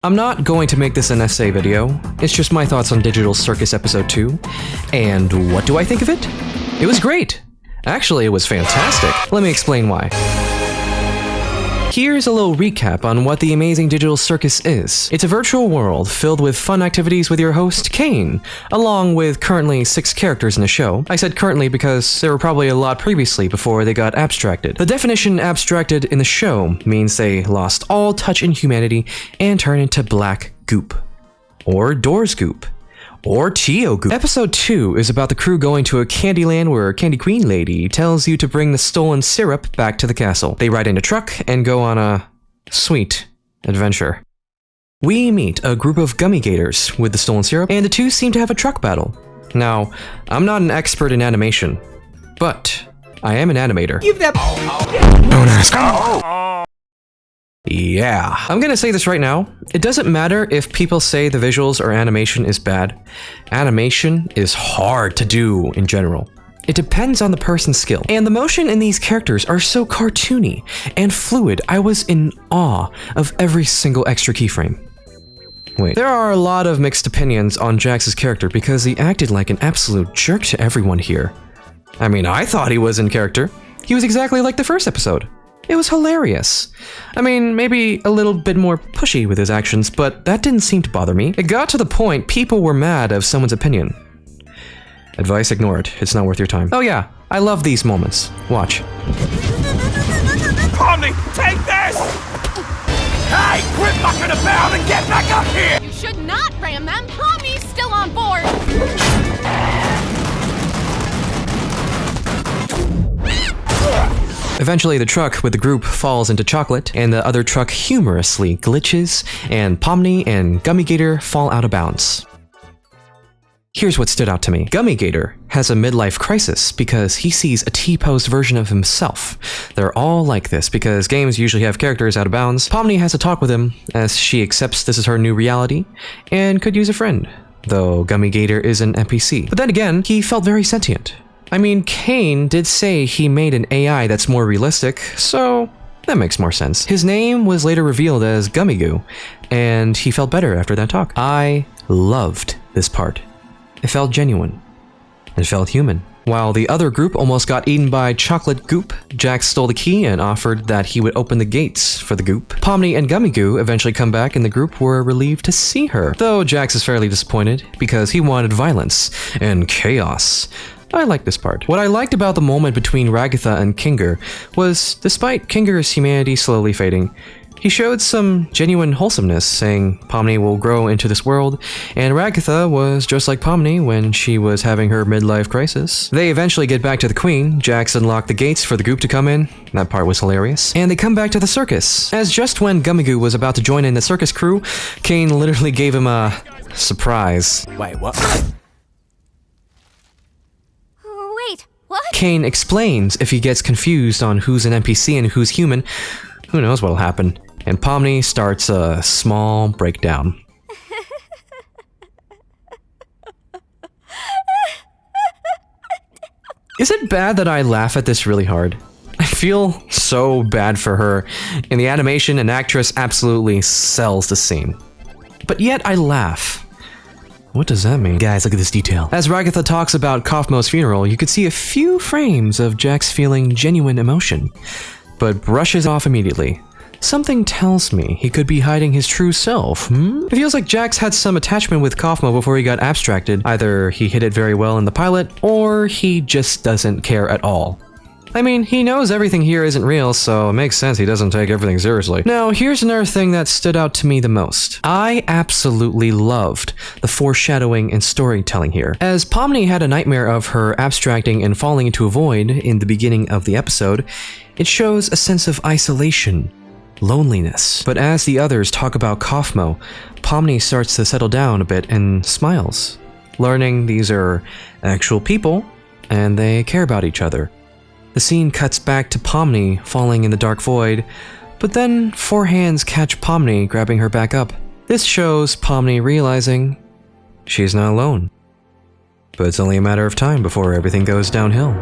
I'm not going to make this an essay video, it's just my thoughts on Digital Circus Episode 2. And what do I think of it? It was great! Actually, it was fantastic. Let me explain why. Here's a little recap on what the amazing Digital Circus is. It's a virtual world filled with fun activities with your host, Kane, along with currently 6 characters in the show. I said currently because there were probably a lot previously before they got abstracted. The definition abstracted in the show means they lost all touch in humanity and turned into black goop. Or Doors goop. Or Tio goop. Episode 2 is about the crew going to a candy land where Candy Queen Lady tells you to bring the stolen syrup back to the castle. They ride in a truck and go on a sweet adventure. We meet a group of Gummy Gators with the stolen syrup, and the two seem to have a truck battle. Now, I'm not an expert in animation, but I am an animator. Give that. Don't ask. Yeah, I'm gonna say this right now. It doesn't matter if people say the visuals or animation is bad. Animation is hard to do in general. It depends on the person's skill. And the motion in these characters are so cartoony and fluid. I was in awe of every single extra keyframe. Wait, there are a lot of mixed opinions on Jax's character because he acted like an absolute jerk to everyone here. I mean, I thought he was in character. He was exactly like the first episode. It was hilarious. I mean, maybe a little bit more pushy with his actions, but that didn't seem to bother me. It got to the point people were mad of someone's opinion. Advice ignored. It's not worth your time. Oh yeah, I love these moments. Watch. Pomy, take this! Hey, quit mucking about and get back up here! You should not ram them. Pomy's still on board. Eventually, the truck with the group falls into chocolate, and the other truck humorously glitches, and Pomy and Gummy Gator fall out of bounds. Here's what stood out to me. Gummy Gator has a midlife crisis because he sees a T-posed version of himself. They're all like this because games usually have characters out of bounds. Pomy has a talk with him as she accepts this is her new reality and could use a friend, though Gummy Gator is an NPC. But then again, he felt very sentient. I mean, Kane did say he made an AI that's more realistic, so that makes more sense. His name was later revealed as Gummy Goo, and he felt better after that talk. I loved this part. It felt genuine. It felt human. While the other group almost got eaten by chocolate goop, Jax stole the key and offered that he would open the gates for the goop. Pomy and Gummy Goo eventually come back and the group were relieved to see her, though Jax is fairly disappointed because he wanted violence and chaos. I like this part. What I liked about the moment between Ragatha and Kinger was, despite Kinger's humanity slowly fading, he showed some genuine wholesomeness, saying Pomy will grow into this world, and Ragatha was just like Pomy when she was having her midlife crisis. They eventually get back to the Queen. Jax unlocked the gates for the group to come in. That part was hilarious. And they come back to the circus. As just when Gummy Goo was about to join in the circus crew, Kane literally gave him a surprise. Wait, what? What? Kane explains if he gets confused on who's an NPC and who's human, who knows what'll happen. And Pomy starts a small breakdown. Is it bad that I laugh at this really hard? I feel so bad for her. In the animation, an actress absolutely sells the scene. But yet I laugh. What does that mean? Guys, look at this detail. As Ragatha talks about Kaufmo's funeral, you could see a few frames of Jax feeling genuine emotion, but brushes off immediately. Something tells me he could be hiding his true self, It feels like Jax had some attachment with Kaufmo before he got abstracted. Either he hid it very well in the pilot, or he just doesn't care at all. I mean, he knows everything here isn't real, so it makes sense he doesn't take everything seriously. Now, here's another thing that stood out to me the most. I absolutely loved the foreshadowing and storytelling here. As Pomy had a nightmare of her abstracting and falling into a void in the beginning of the episode, it shows a sense of isolation, loneliness. But as the others talk about Kaufmo, Pomy starts to settle down a bit and smiles, learning these are actual people and they care about each other. The scene cuts back to Pomy falling in the dark void, but then 4 hands catch Pomy, grabbing her back up. This shows Pomy realizing she's not alone. But it's only a matter of time before everything goes downhill.